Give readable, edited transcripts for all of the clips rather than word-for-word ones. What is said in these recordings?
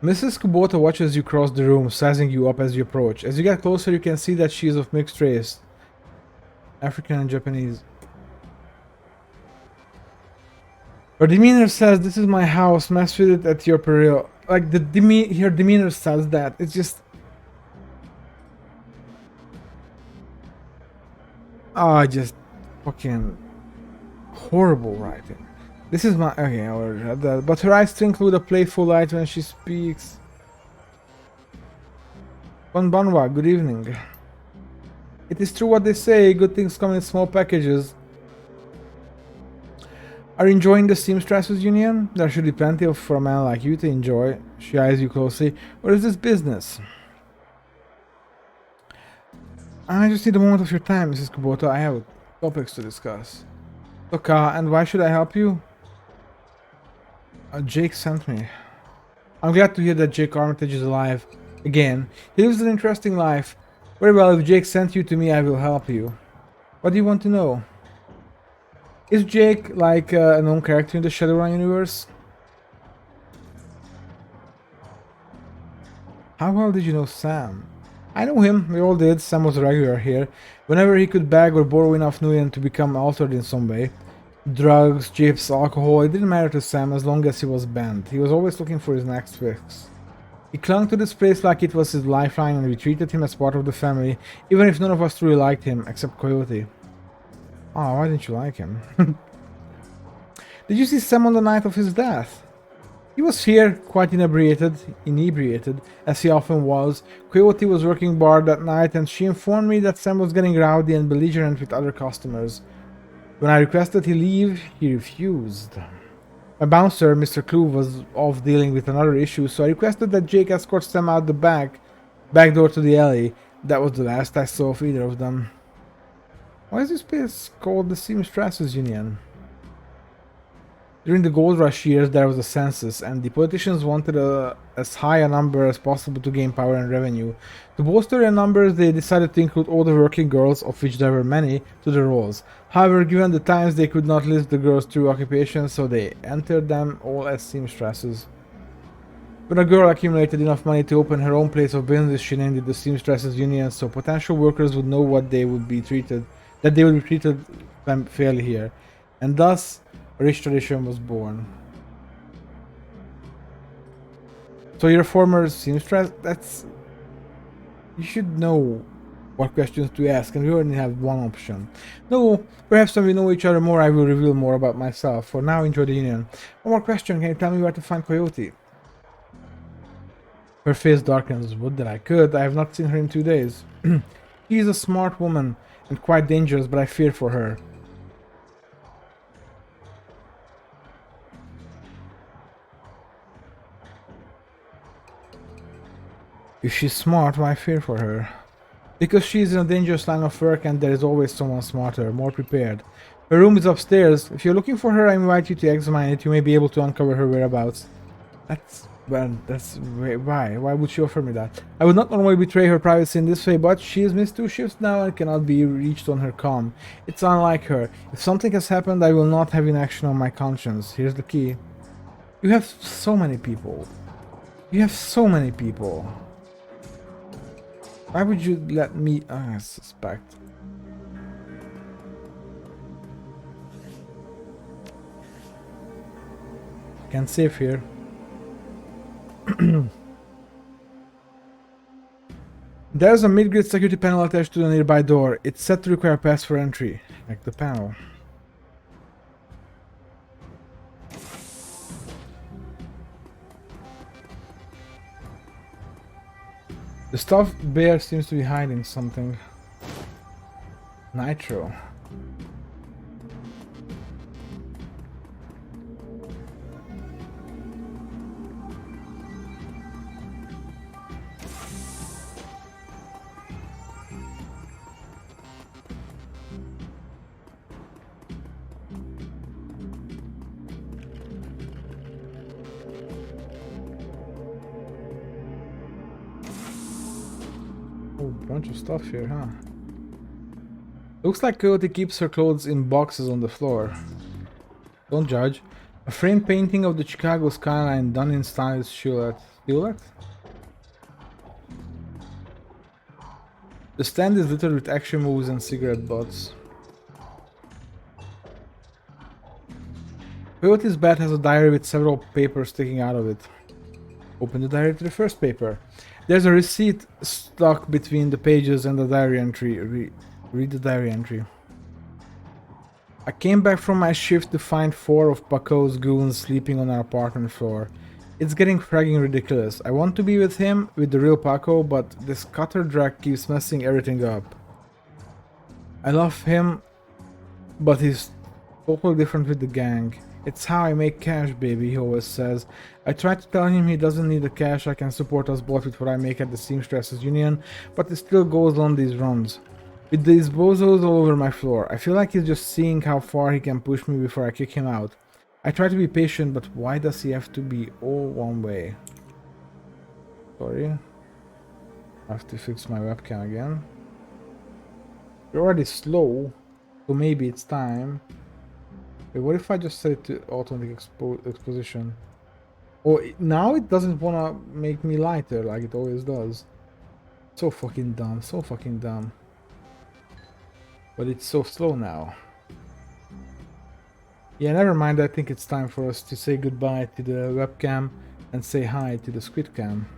Mrs. Kubota watches you cross the room, sizing you up as you approach. As you get closer, you can see that she is of mixed race. African and Japanese. Her demeanor says, "This is my house, mess with it at your peril." Like, her demeanor says that. It's just... Oh, just fucking horrible writing. This is my... Okay, I already read that. But her eyes twinkle with a playful light when she speaks. Konbanwa, good evening. It is true what they say, good things come in small packages. Are you enjoying the Seamstresses Union? There should be plenty of for a man like you to enjoy. She eyes you closely. Or is this business? I just need a moment of your time, Mrs. Kubota. I have topics to discuss. Toka, and why should I help you? Jake sent me. I'm glad to hear that Jake Armitage is alive. Again, he lives an interesting life. Very well, if Jake sent you to me, I will help you. What do you want to know? Is Jake like a known character in the Shadowrun universe? How well did you know Sam? I know him, we all did. Sam was a regular here. Whenever he could beg or borrow enough Nuyen to become altered in some way. Drugs, chips, alcohol, it didn't matter to Sam as long as he was banned. He was always looking for his next fix. He clung to this place like it was his lifeline, and we treated him as part of the family, even if none of us truly liked him, except Coyote. Oh, why didn't you like him? Did you see Sam on the night of his death? He was here, quite inebriated, as he often was. Coyote was working bar that night, and she informed me that Sam was getting rowdy and belligerent with other customers. When I requested he leave, he refused. My bouncer, Mr. Clue, was off dealing with another issue, so I requested that Jake escort Sam out the back door to the alley. That was the last I saw of either of them. Why is this place called the Seamstresses Union? During the gold rush years there was a census, and the politicians wanted as high a number as possible to gain power and revenue. To bolster their numbers, they decided to include all the working girls, of which there were many, to the rolls. However, given the times, they could not list the girls' true occupations, so they entered them all as seamstresses. When a girl accumulated enough money to open her own place of business, she named it the Seamstresses Union, so potential workers would know that they would be treated fairly here, and thus a rich tradition was born. So you're a former seamstress? That's... You should know what questions to ask, and we only have one option. No, perhaps when we know each other more I will reveal more about myself. For now, enjoy the union. One more question, can you tell me where to find Coyote? Her face darkens. Would that I could. I have not seen her in 2 days. She is a smart woman, and quite dangerous, but I fear for her. If she's smart, why fear for her? Because she's in a dangerous line of work and there is always someone smarter, more prepared. Her room is upstairs. If you're looking for her, I invite you to examine it. You may be able to uncover her whereabouts. Why? Why would she offer me that? I would not normally betray her privacy in this way, but she has missed 2 shifts now and cannot be reached on her comm. It's unlike her. If something has happened, I will not have inaction on my conscience. Here's the key. You have so many people. You have so many people. Why would you let me... I suspect. Can't save here. There's a mid-grade security panel attached to the nearby door. It's set to require a pass for entry. Like the panel. The stuffed bear seems to be hiding something. Nitro. Bunch of stuff here, huh? Looks like Coyote keeps her clothes in boxes on the floor. Don't judge. A framed painting of the Chicago skyline done in stylish silhouette. The stand is littered with action moves and cigarette butts. Coyote's bed has a diary with several papers sticking out of it. Open the diary to the first paper. There's a receipt stuck between the pages and the diary entry. Read the diary entry. I came back from my shift to find 4 of Paco's goons sleeping on our apartment floor. It's getting fragging ridiculous. I want to be with him, with the real Paco, but this cutter drag keeps messing everything up. I love him, but he's totally different with the gang. It's how I make cash, baby, he always says. I try to tell him he doesn't need the cash, I can support us both with what I make at the Seamstresses Union, but he still goes on these runs. With these bozos all over my floor. I feel like he's just seeing how far he can push me before I kick him out. I try to be patient, but why does he have to be all one way? Sorry. I have to fix my webcam again. You're already slow, so maybe it's time. Wait, what if I just set it to automatic exposition? Oh, now it doesn't wanna make me lighter like it always does. So fucking dumb, so fucking dumb. But it's so slow now. Yeah, never mind, I think it's time for us to say goodbye to the webcam and say hi to the squid cam.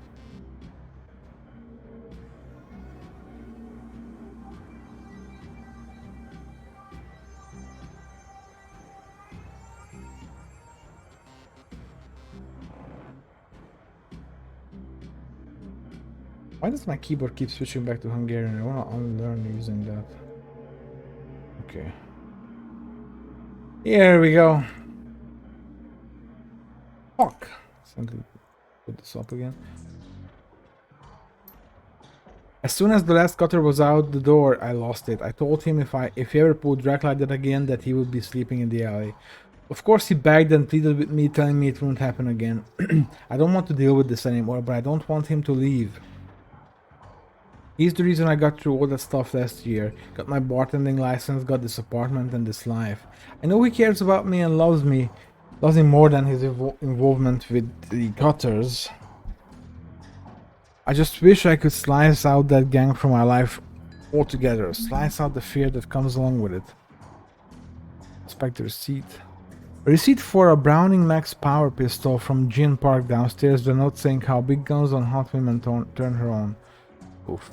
Why does my keyboard keep switching back to Hungarian? I wanna unlearn using that. Okay. Here we go. Fuck. Simply put this up again. As soon as the last cutter was out the door, I lost it. I told him if he ever pulled drag like that again, that he would be sleeping in the alley. Of course he begged and pleaded with me, telling me it wouldn't happen again. I don't want to deal with this anymore, but I don't want him to leave. He's the reason I got through all that stuff last year. Got my bartending license, got this apartment and this life. I know he cares about me and loves me. Loves me more than his involvement with the gutters. I just wish I could slice out that gang from my life altogether. Slice out the fear that comes along with it. Inspect the receipt. A receipt for a Browning Max power pistol from Gin Park downstairs, the note saying how big guns on hot women turn her on. Oof.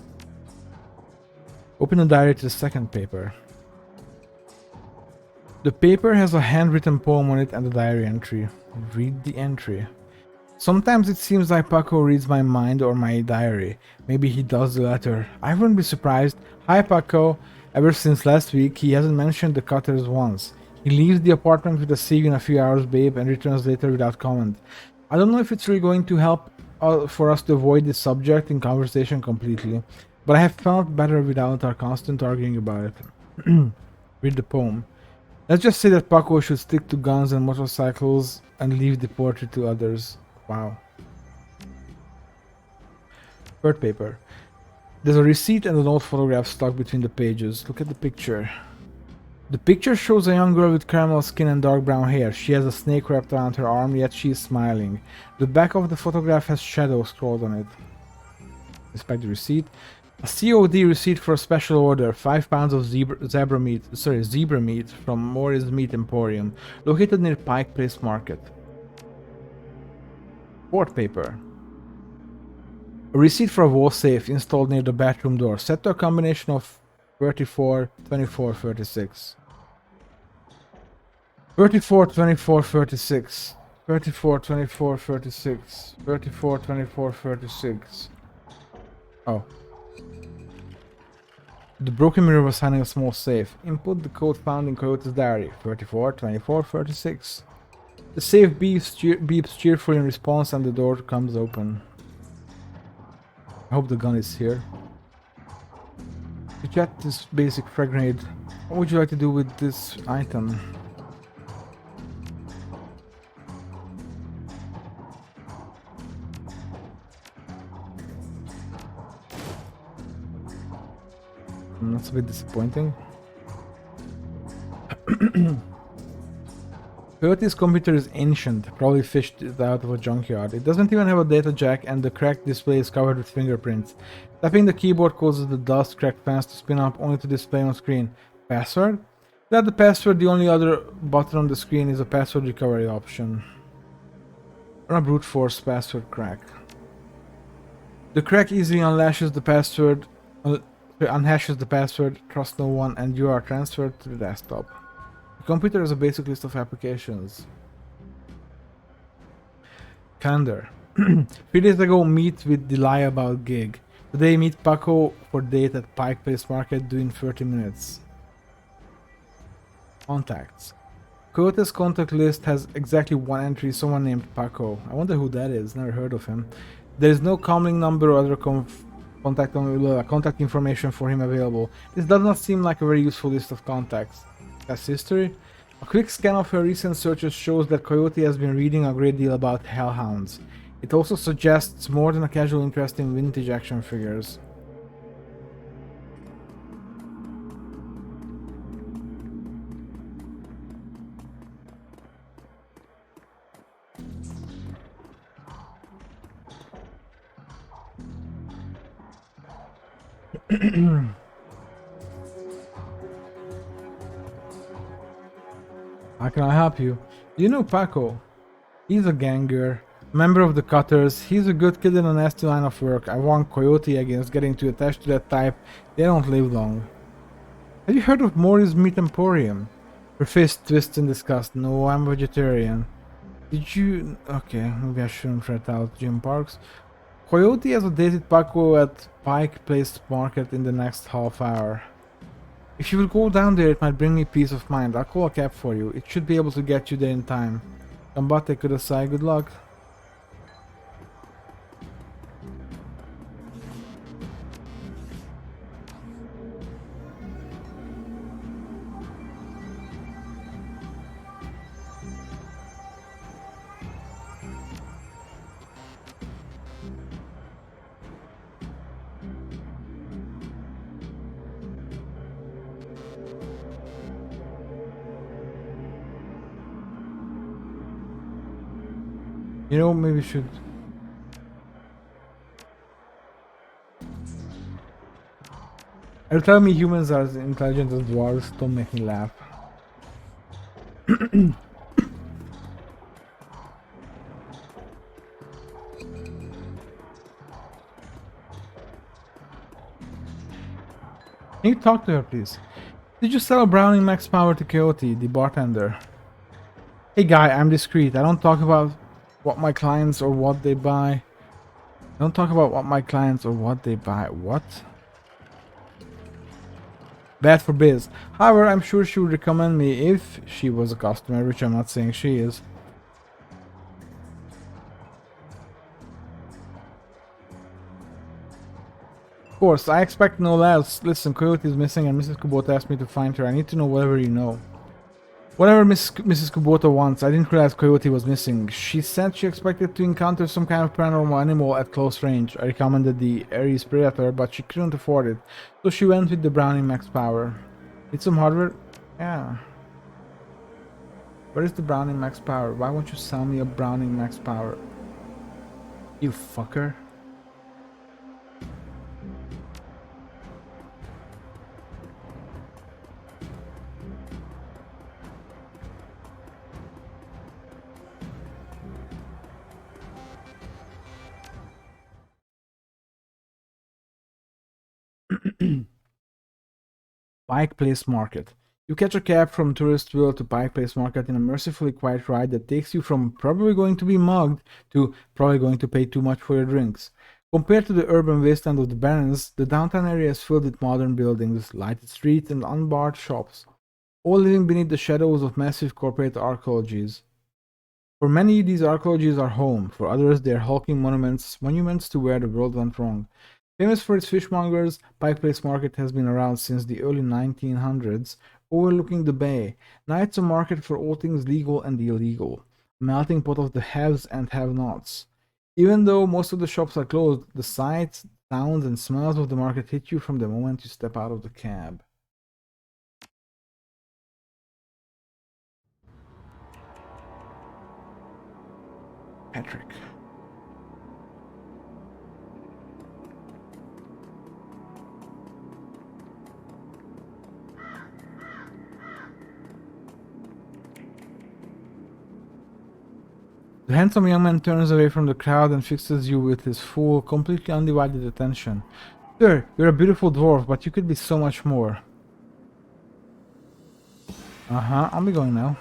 Open the diary to the second paper. The paper has a handwritten poem on it and a diary entry. Read the entry. Sometimes it seems like Paco reads my mind or my diary. Maybe he does the latter. I wouldn't be surprised. Hi Paco. Ever since last week, he hasn't mentioned the cutters once. He leaves the apartment with a see you in a few hours, babe, and returns later without comment. I don't know if it's really going to help for us to avoid this subject in conversation completely, but I have felt better without our constant arguing about it. Read the poem. Let's just say that Paco should stick to guns and motorcycles and leave the poetry to others. Wow. Third paper. There's a receipt and an old photograph stuck between the pages. Look at the picture. The picture shows a young girl with caramel skin and dark brown hair. She has a snake wrapped around her arm, yet she is smiling. The back of the photograph has shadow scrawled on it. Inspect the receipt. A COD receipt for a special order, 5 pounds of zebra meat from Morris Meat Emporium, located near Pike Place Market. Fourth paper. A receipt for a wall safe installed near the bathroom door, set to a combination of 34, 24, 36. 34, 24, 36. 34, 24, 36. 34, 24, 36. Oh. The broken mirror was hiding a small safe. Input the code found in Coyote's diary. 34, 24, 36. The safe beeps cheerfully in response and the door comes open. I hope the gun is here. To get this basic frag grenade, what would you like to do with this item? That's a bit disappointing. Coyote's computer is ancient, probably fished it out of a junkyard. It doesn't even have a data jack and the cracked display is covered with fingerprints. Tapping the keyboard causes the dust cracked fans to spin up only to display on screen. Password? Without the password, the only other button on the screen is a password recovery option. Run a brute force password crack. The crack easily unhashes the password, trust no one, and you are transferred to the desktop. The computer has a basic list of applications. Calendar. 3 days ago, meet with Delia about gig. Today, meet Paco for date at Pike Place Market, due in 30 minutes. Contacts. Coyote's contact list has exactly one entry, someone named Paco. I wonder who that is, never heard of him. There is no comlink number or other contact information for him available. This does not seem like a very useful list of contacts. That's history. A quick scan of her recent searches shows that Coyote has been reading a great deal about hellhounds. It also suggests more than a casual interest in vintage action figures. How can I help you? Do you know Paco? He's a ganger, member of the Cutters. He's a good kid in a nasty line of work. I warned Coyote against getting too attached to that type. They don't live long. Have you heard of Mori's Meat Emporium? Her face twists in disgust. No, I'm vegetarian. Did you... Okay, maybe I shouldn't threat out Jim Parks. Coyote has updated Paco at Pike Place Market in the next half hour. If you will go down there, it might bring me peace of mind. I'll call a cab for you. It should be able to get you there in time. Combate kudasai, good luck. You know, maybe we should... Are you telling me humans are as intelligent as dwarves? Don't make me laugh. Can you talk to her, please? Did you sell a Browning Max Power to Coyote, the bartender? Hey guy, I'm discreet. I don't talk about what my clients or what they buy. Don't talk about what my clients or what they buy. What? Bad for biz. However, I'm sure she would recommend me if she was a customer, which I'm not saying she is. Of course, I expect no less. Listen, Coyote is missing and Mrs. Kubota asked me to find her. I need to know whatever you know. Whatever Mrs. Kubota wants. I didn't realize Coyote was missing. She said she expected to encounter some kind of paranormal animal at close range. I recommended the Ares Predator, but she couldn't afford it. So she went with the Browning Max Power. Need some hardware? Yeah. Where is the Browning Max Power? Why won't you sell me a Browning Max Power? You fucker. Pike Place Market. You catch a cab from Touristville to Pike Place Market in a mercifully quiet ride that takes you from probably going to be mugged to probably going to pay too much for your drinks. Compared to the urban wasteland of the Barrens, the downtown area is filled with modern buildings, lighted streets, and unbarred shops, all living beneath the shadows of massive corporate archaeologies. For many, these archaeologies are home. For others, they are hulking monuments to where the world went wrong. Famous for its fishmongers, Pike Place Market has been around since the early 1900s, overlooking the bay. Now it's a market for all things legal and illegal, a melting pot of the haves and have-nots. Even though most of the shops are closed, the sights, sounds, and smells of the market hit you from the moment you step out of the cab. Patrick. The handsome young man turns away from the crowd and fixes you with his full, completely undivided attention. Sir, you're a beautiful dwarf, but you could be so much more. Uh-huh, I'll be going now.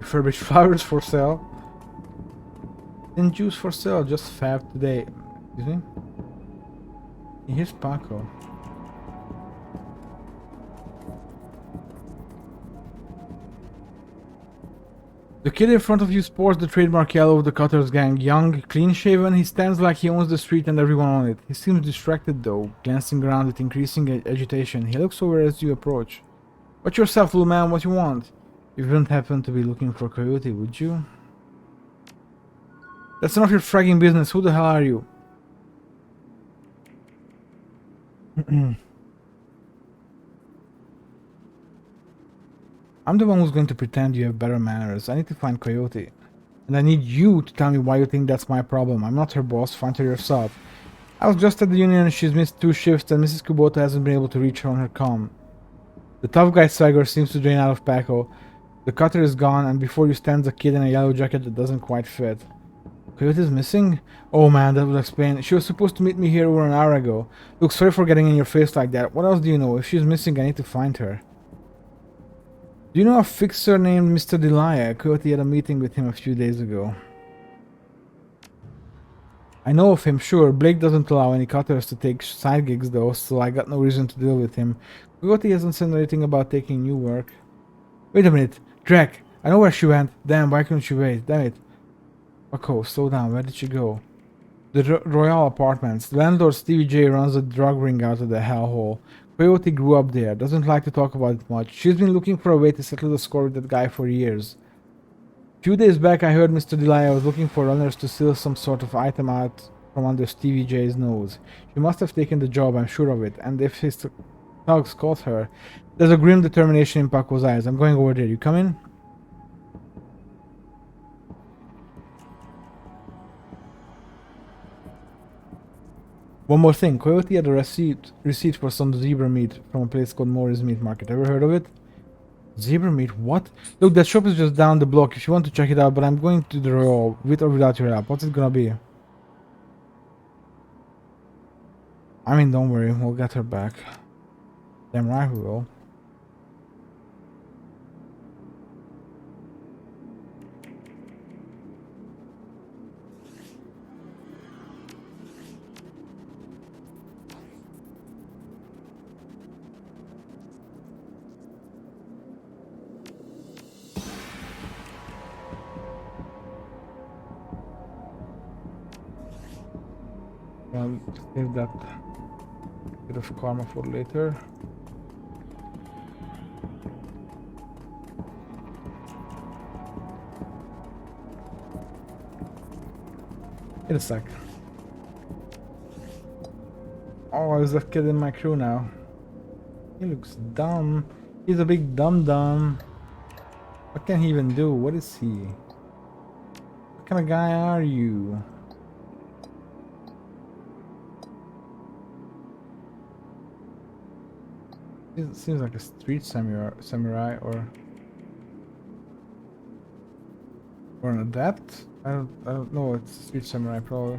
Refurbished flowers for sale. And juice for sale, just fab today. Excuse me? Here's Paco. The kid in front of you sports the trademark yellow of the Cutter's gang. Young, clean-shaven, he stands like he owns the street and everyone on it. He seems distracted though, glancing around with increasing agitation. He looks over as you approach. Watch yourself, little man, what you want? You wouldn't happen to be looking for Coyote, would you? That's none of your fragging business. Who the hell are you? I'm the one who's going to pretend you have better manners. I need to find Coyote. And I need you to tell me why you think that's my problem. I'm not her boss. Find her yourself. I was just at the union and she's missed 2 shifts and Mrs. Kubota hasn't been able to reach her on her comm. The tough guy swagger seems to drain out of Paco. The cutter is gone and before you stands a kid in a yellow jacket that doesn't quite fit. Coyote's missing? Oh man, that will explain. She was supposed to meet me here over an hour ago. Look, sorry for getting in your face like that. What else do you know? If she's missing, I need to find her. Do you know a fixer named Mr. Delia? Coyote had a meeting with him a few days ago. I know of him, sure. Blake doesn't allow any cutters to take side gigs though, so I got no reason to deal with him. Coyote hasn't said anything about taking new work. Wait a minute. Drek, I know where she went. Damn, why couldn't she wait? Damn it. Paco, slow down. Where did she go? The Royal Apartments. The landlord Stevie J runs a drug ring out of the hellhole. Coyote grew up there, doesn't like to talk about it much. She's been looking for a way to settle the score with that guy for years. A few days back I heard Mr. Delia was looking for runners to steal some sort of item out from under Stevie J's nose. She must have taken the job, I'm sure of it, and if his thugs caught her... There's a grim determination in Paco's eyes. I'm going over there. You come in? One more thing, Coyote had a receipt for some zebra meat from a place called Morris Meat Market. Ever heard of it? Zebra meat? What? Look, that shop is just down the block if you want to check it out, but I'm going to the Royal, with or without your help. What's it gonna be? I mean, don't worry, we'll get her back. Damn right we will. I'll save that bit of karma for later. Wait a sec. Oh, there's a kid in my crew now. He looks dumb. He's a big dum-dum. What can he even do? What is he? What kind of guy are you? It seems like a street samurai or an adept. I don't know. It's a street samurai probably.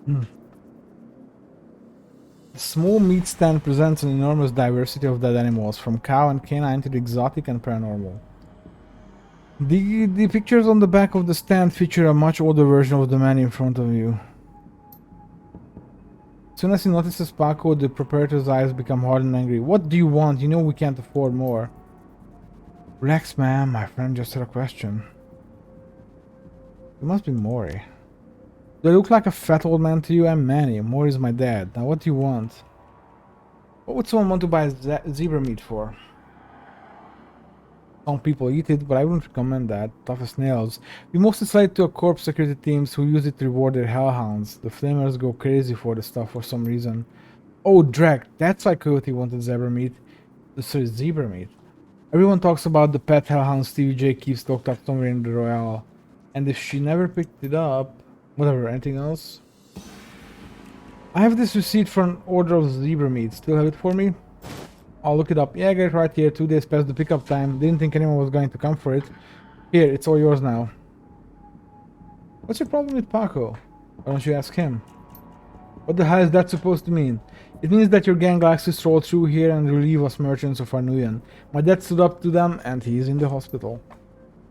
The small meat stand presents an enormous diversity of dead animals, from cow and canine to the exotic and paranormal. The pictures on the back of the stand feature a much older version of the man in front of you. As soon as he notices Paco, the proprietor's eyes become hard and angry. What do you want? You know we can't afford more. Relax, ma'am. My friend just had a question. It must be Maury. Do I look like a fat old man to you? I'm Manny. Maury's my dad. Now what do you want? What would someone want to buy zebra meat for? Some people eat it, but I wouldn't recommend that. Tough as nails. We mostly sell it to a corp security teams who use it to reward their hellhounds. The flamers go crazy for the stuff for some reason. Oh, Drek, that's why Coyote wanted zebra meat. Sorry, zebra meat. Everyone talks about the pet hellhound Stevie J keeps locked up somewhere in the Royale. And if she never picked it up... Whatever, anything else? I have this receipt for an order of zebra meat. Still have it for me? I'll look it up. Yeah, I got it right here. 2 days past the pickup time. Didn't think anyone was going to come for it. Here, it's all yours now. What's your problem with Paco? Why don't you ask him? What the hell is that supposed to mean? It means that your gang likes to stroll through here and relieve us merchants of our Nuyen. My dad stood up to them and he's in the hospital.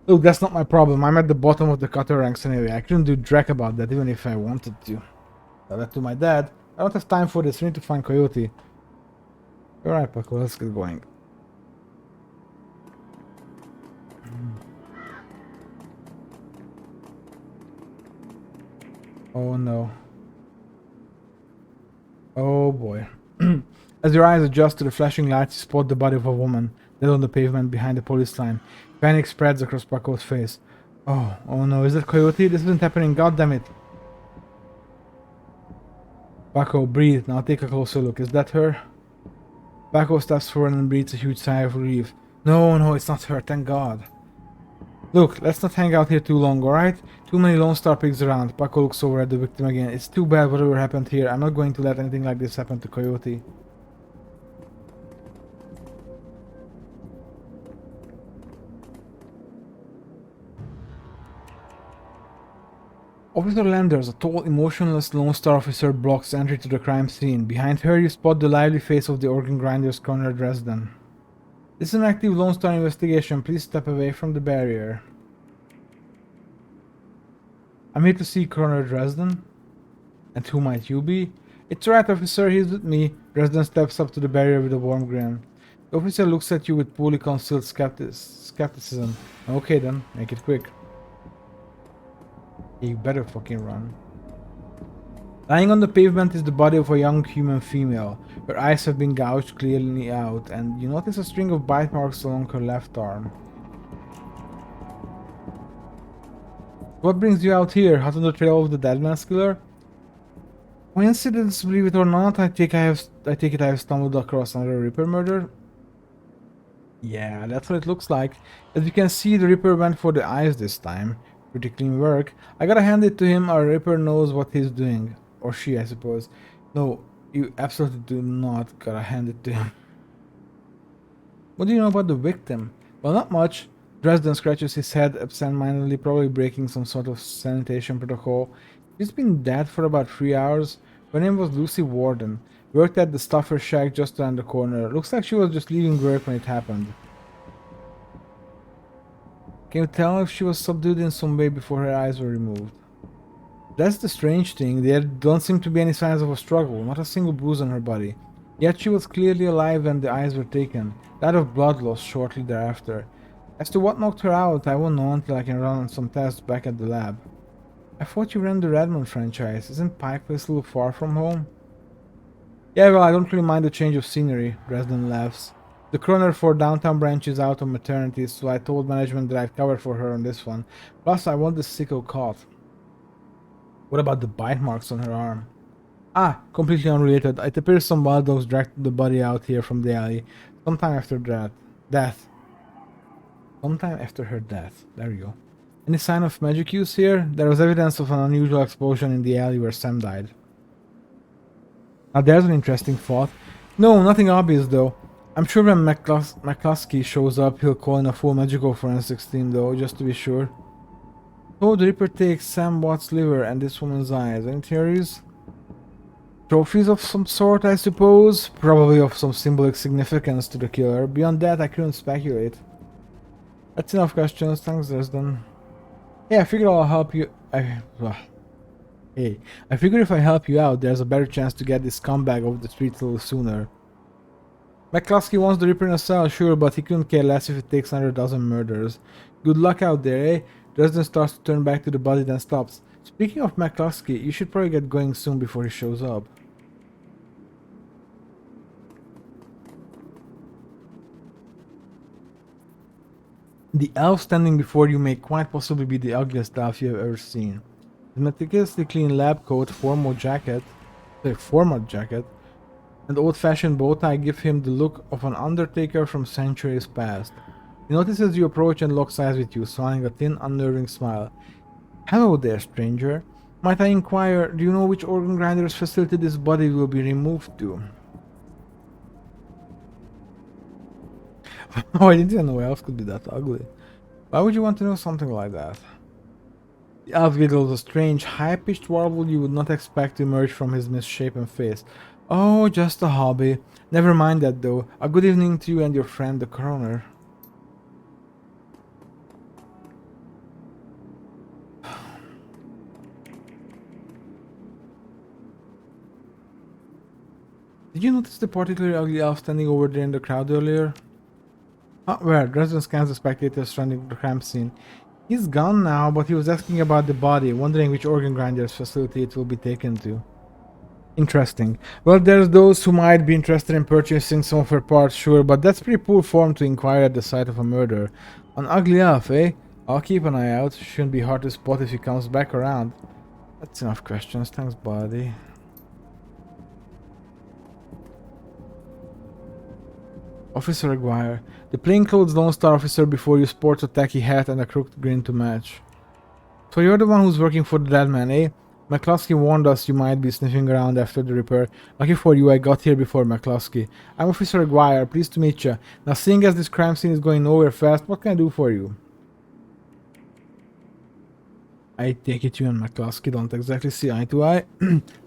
Look, that's not my problem. I'm at the bottom of the cutter ranks anyway. I couldn't do jack about that even if I wanted to. Tell that to my dad. I don't have time for this. We need to find Coyote. Alright, Paco, let's get going. Oh no. Oh boy. As your eyes adjust to the flashing lights, you spot the body of a woman dead on the pavement behind the police line. Panic spreads across Paco's face. Oh no, is that Coyote? This isn't happening, god damn it. Paco, breathe. Now take a closer look. Is that her? Paco steps forward and breathes a huge sigh of relief. No, it's not her, thank god. Look, let's not hang out here too long, alright? Too many Lone Star pigs around. Paco looks over at the victim again. It's too bad whatever happened here. I'm not going to let anything like this happen to Coyote. Officer Landers, a tall, emotionless Lone Star officer, blocks entry to the crime scene. Behind her, you spot the lively face of the organ grinder's Colonel Dresden. This is an active Lone Star investigation. Please step away from the barrier. I'm here to see Colonel Dresden. And who might you be? It's right, officer, he's with me. Dresden steps up to the barrier with a warm grin. The officer looks at you with poorly concealed skepticism. Okay then, make it quick. You better fucking run. Lying on the pavement is the body of a young human female. Her eyes have been gouged clearly out, and you notice a string of bite marks along her left arm. What brings you out here? Hot on the trail of the dead man's killer? Coincidence, believe it or not, I take it I have stumbled across another Ripper murder. Yeah, that's what it looks like. As you can see, the Ripper went for the eyes this time. Pretty clean work. I gotta hand it to him, our Ripper knows what he's doing. Or she, I suppose. No, you absolutely do not gotta hand it to him. What do you know about the victim? Well, not much. Dresden scratches his head absent-mindedly, probably breaking some sort of sanitation protocol. She's been dead for about 3 hours. Her name was Lucy Warden. Worked at the Stuffer Shack just around the corner. Looks like she was just leaving work when it happened. Can you tell if she was subdued in some way before her eyes were removed? That's the strange thing. There don't seem to be any signs of a struggle, not a single bruise on her body. Yet she was clearly alive when the eyes were taken, died of blood loss shortly thereafter. As to what knocked her out, I won't know until I can run some tests back at the lab. I thought you ran the Redmond franchise. Isn't Pike Place a little far from home? Yeah, well, I don't really mind the change of scenery, Dresden laughs. The coroner for downtown branch is out on maternity, so I told management that I'd cover for her on this one. Plus, I want the sicko caught. What about the bite marks on her arm? Ah, completely unrelated. It appears some wild dogs dragged the body out here from the alley. Sometime after death. Sometime after her death. There you go. Any sign of magic use here? There was evidence of an unusual explosion in the alley where Sam died. Now there's an interesting thought. No, nothing obvious though. I'm sure when McCluskey shows up, he'll call in a full magical forensics team though, just to be sure. So the Ripper takes Sam Watt's liver and this woman's eyes. Any theories? Trophies of some sort, I suppose? Probably of some symbolic significance to the killer. Beyond that, I couldn't speculate. That's enough questions. Thanks, Dresden. Hey, I figured I'll help you. Hey, I figure if I help you out, there's a better chance to get this scumbag off the streets a little sooner. McCluskey wants the Ripper in a cell, sure, but he couldn't care less if it takes another dozen murders. Good luck out there, eh? Dresden starts to turn back to the body, then stops. Speaking of McCluskey, you should probably get going soon before he shows up. The elf standing before you may quite possibly be the ugliest elf you have ever seen. His meticulously clean lab coat, formal jacket, and the old-fashioned bow tie give him the look of an undertaker from centuries past. He notices you approach and locks eyes with you, smiling a thin, unnerving smile. Hello there, stranger. Might I inquire, do you know which organ grinder's facility this body will be removed to? Oh, I didn't know else could be that ugly. Why would you want to know something like that? The elf giggles, a strange, high-pitched warble you would not expect to emerge from his misshapen face. Oh, just a hobby. Never mind that, though. A good evening to you and your friend, the coroner. Did you notice the particularly ugly elf standing over there in the crowd earlier? Ah, where? Dresden scans the spectators surrounding the crime scene. He's gone now, but he was asking about the body, wondering which organ grinder's facility it will be taken to. Interesting. Well, there's those who might be interested in purchasing some of her parts, sure, but that's pretty poor form to inquire at the site of a murder. An ugly elf, eh? I'll keep an eye out. Shouldn't be hard to spot if he comes back around. That's enough questions, thanks, buddy. Officer Aguirre. The plainclothes Lone Star officer before you sports a tacky hat and a crooked grin to match. So you're the one who's working for the dead man, eh? McCluskey warned us you might be sniffing around after the repair. Lucky for you, I got here before McCluskey. I'm Officer Aguirre, pleased to meet you. Now, seeing as this crime scene is going nowhere fast, what can I do for you? I take it you and McCluskey don't exactly see eye to eye.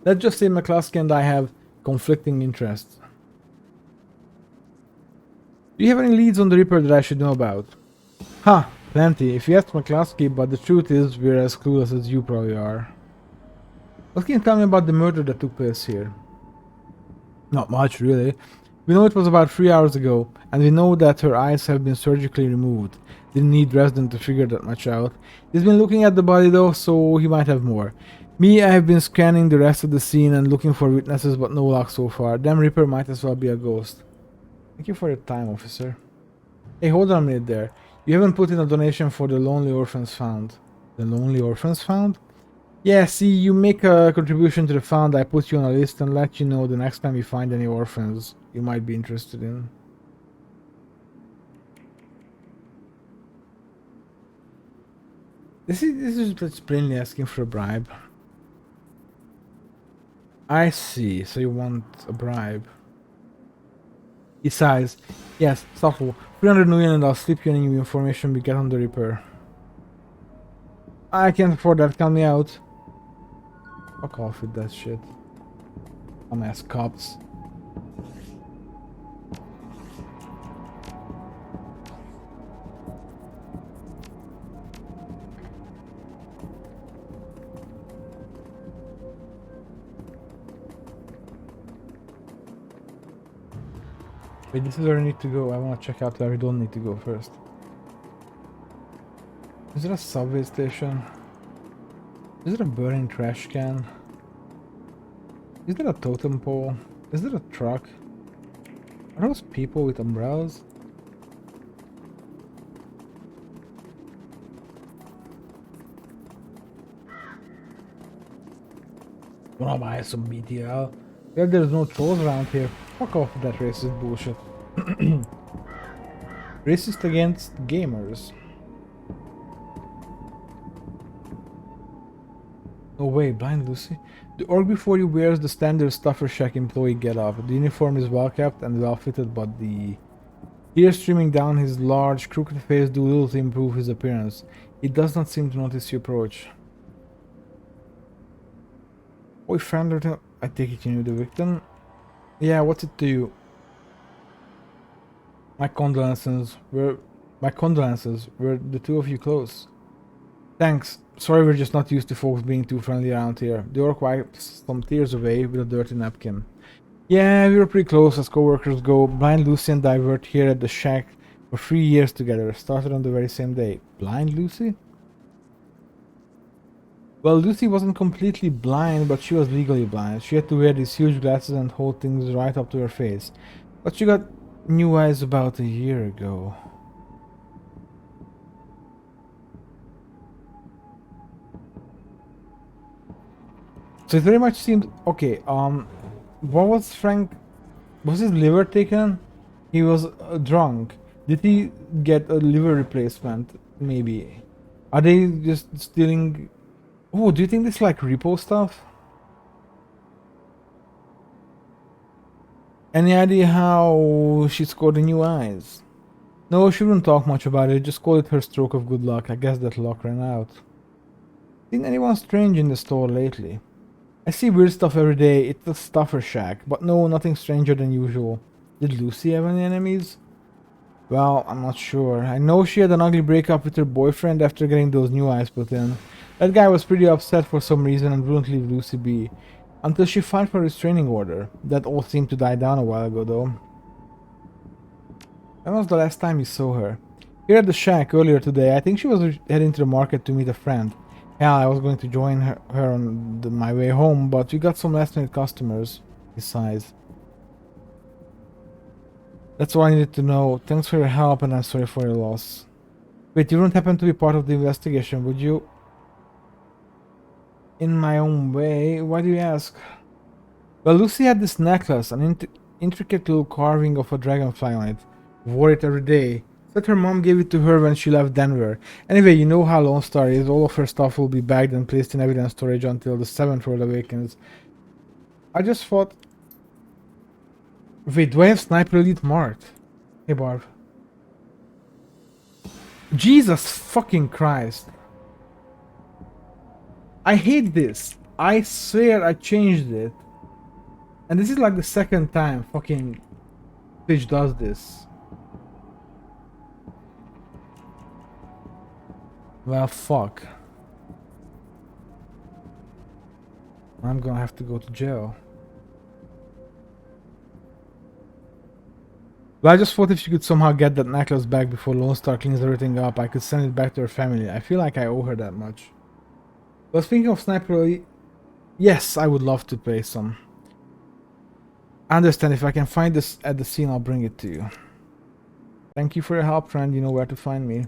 Let's just say McCluskey and I have conflicting interests. Do you have any leads on the Reaper that I should know about? Ha! Plenty, if you ask McCluskey, but the truth is we're as clueless as you probably are. What can you tell me about the murder that took place here? Not much, really. We know it was about 3 hours ago, and we know that her eyes have been surgically removed. Didn't need Dresden to figure that much out. He's been looking at the body though, so he might have more. Me, I have been scanning the rest of the scene and looking for witnesses, but no luck so far. Damn Reaper might as well be a ghost. Thank you for your time, officer. Hey, hold on a minute there. You haven't put in a donation for the Lonely Orphans Fund. The Lonely Orphans Fund? Yeah, see, you make a contribution to the fund, I put you on a list and let you know the next time you find any orphans you might be interested in. This is just plainly asking for a bribe. I see, so you want a bribe. He sighs. Yes, Stoffel. 300 million and I'll slip you any new information we get on the repair. I can't afford that, count me out. Fuck off with that shit. Dumbass cops. Wait, this is where I need to go. I want to check out where we don't need to go first. Is there a subway station? Is there a burning trash can? Is there a totem pole? Is there a truck? Are those people with umbrellas? Wanna buy some BTL? Yeah, there's no trolls around here. Fuck off with that racist bullshit. Racist against gamers. No way, Blind Lucy? The orc before you wears the standard Stuffer Shack employee getup. The uniform is well kept and well fitted, but the tears streaming down his large, crooked face do little to improve his appearance. He does not seem to notice your approach. Oh, friend, I take it you knew the victim? Yeah, what's it to you? My condolences. Were the two of you close? Thanks. Sorry, we're just not used to folks being too friendly around here. The orc wipes some tears away with a dirty napkin. Yeah, we were pretty close as co-workers go. Blind Lucy and I worked here at the shack for 3 years together. Started on the very same day. Blind Lucy? Well, Lucy wasn't completely blind, but she was legally blind. She had to wear these huge glasses and hold things right up to her face. But she got new eyes about a year ago. So it very much seemed... Okay, what was Frank Was his liver taken? He was drunk. Did he get a liver replacement? Maybe. Are they just stealing? Oh, do you think this is like repo stuff? Any idea how she scored the new eyes? No, she wouldn't talk much about it, just call it her stroke of good luck. I guess that luck ran out. Seen anyone strange in the store lately? I see weird stuff every day, it's a stuffer shack, but no, nothing stranger than usual. Did Lucy have any enemies? Well, I'm not sure. I know she had an ugly breakup with her boyfriend after getting those new eyes put in. That guy was pretty upset for some reason and wouldn't leave Lucy be. Until she filed for a restraining order. That all seemed to die down a while ago though. When was the last time you saw her? Here at the shack earlier today. I think she was heading to the market to meet a friend. Yeah, I was going to join her on my way home, but we got some last minute customers. He sighs. That's all I needed to know. Thanks for your help and I'm sorry for your loss. Wait, you don't happen to be part of the investigation, would you? In my own way? Why do you ask? Well, Lucy had this necklace, an intricate little carving of a dragonfly on it. Wore it every day. Said her mom gave it to her when she left Denver. Anyway, you know how Lone Star is. All of her stuff will be bagged and placed in evidence storage until the 7th world awakens. I just thought... Wait, do I have Sniper Elite marked? Hey, Barb. Jesus fucking Christ. I hate this. I swear I changed it. And this is like the second time fucking Twitch does this. Well, fuck. I'm gonna have to go to jail. But I just thought if she could somehow get that necklace back before Lone Star cleans everything up, I could send it back to her family. I feel like I owe her that much. But thinking of Sniper, yes, I would love to pay some. I understand. If I can find this at the scene, I'll bring it to you. Thank you for your help, friend. You know where to find me.